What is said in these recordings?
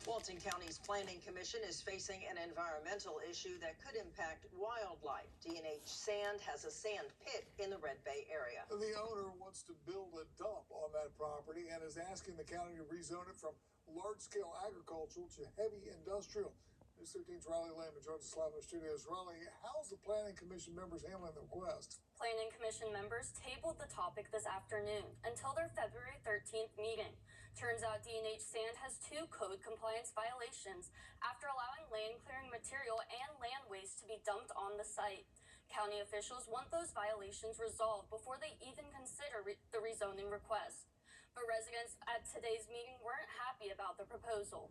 Walton County's Planning Commission is facing an environmental issue that could impact wildlife. D&H Sand has a sand pit in the Red Bay area. The owner wants to build a dump on that property and is asking the county to rezone it from large-scale agricultural to heavy industrial. News 13's Riley Lehman joins us live in the studios. Riley, how's the Planning Commission members handling the request? Planning Commission members tabled the topic this afternoon until their February 13th meeting. Turns out D&H Sand has 2 code compliance violations after allowing land clearing material and land waste to be dumped on the site. County officials want those violations resolved before they even consider the rezoning request. But residents at today's meeting weren't happy about the proposal.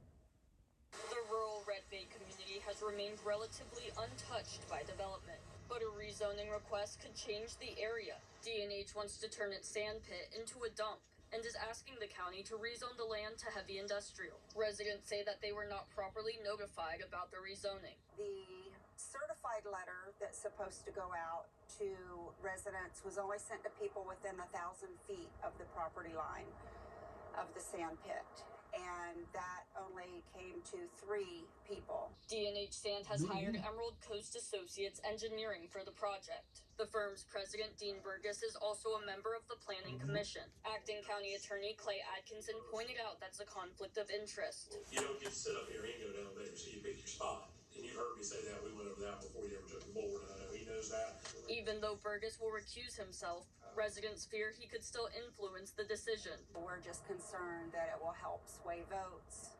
The rural Red Bay community has remained relatively untouched by development, but a rezoning request could change the area. D&H wants to turn its sand pit into a dump and is asking the county to rezone the land to heavy industrial. Residents say that they were not properly notified about the rezoning. The certified letter that's supposed to go out to residents was only sent to people within 1,000 feet of the property line of the sand pit. And that only came to 3 people. D&H Sand has hired Emerald Coast Associates Engineering for the project. The firm's president, Dean Burgess, is also a member of the Planning Commission. Acting County Attorney Clay Atkinson pointed out that's a conflict of interest. You don't get to sit up here and go down there, so you pick your spot. And you heard me say that. We went over that before we ever took the board. I know he knows that. Even though Burgess will recuse himself, residents fear he could still influence the decision. We're just concerned that it will help sway votes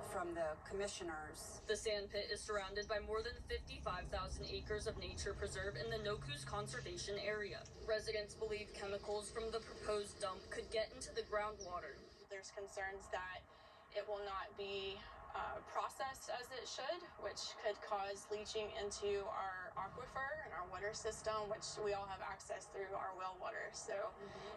from the commissioners. The sand pit is surrounded by more than 55,000 acres of nature preserve in the Nokoos Conservation Area. Residents believe chemicals from the proposed dump could get into the groundwater. There's concerns that it will not be processed as it should, which could cause leaching into our aquifer and our water system, which we all have access through our well water. So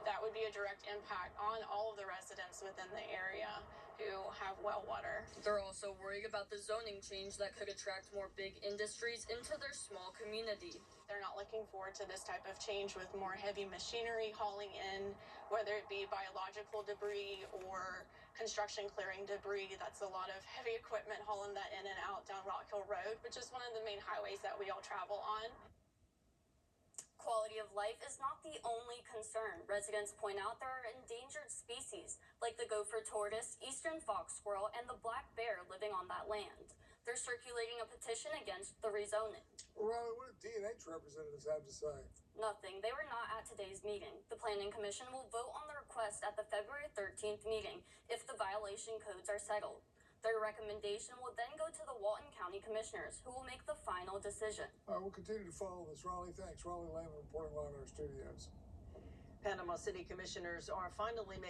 that would be a direct impact on all of the residents within the area who have well water. They're also worried about the zoning change that could attract more big industries into their small community. They're not looking forward to this type of change with more heavy machinery hauling in, whether it be biological debris or construction clearing debris. That's a lot of heavy equipment hauling that in and out down Rock Hill Road, which is one of the main highways that we all travel on. Quality of life is not the only concern. Residents point out there are endangered species like the gopher tortoise, eastern fox squirrel, and the black bear living on that land. They're circulating a petition against the rezoning. Riley, what did D&H representatives have to say? Nothing. They were not at today's meeting. The Planning Commission will vote on the request at the February 13th meeting if the violation codes are settled. Their recommendation will then go to the Walton County Commissioners, who will make the final decision. All right, we'll continue to follow this. Riley, thanks. Riley Lehman reporting live in our studios. Panama City commissioners are finally making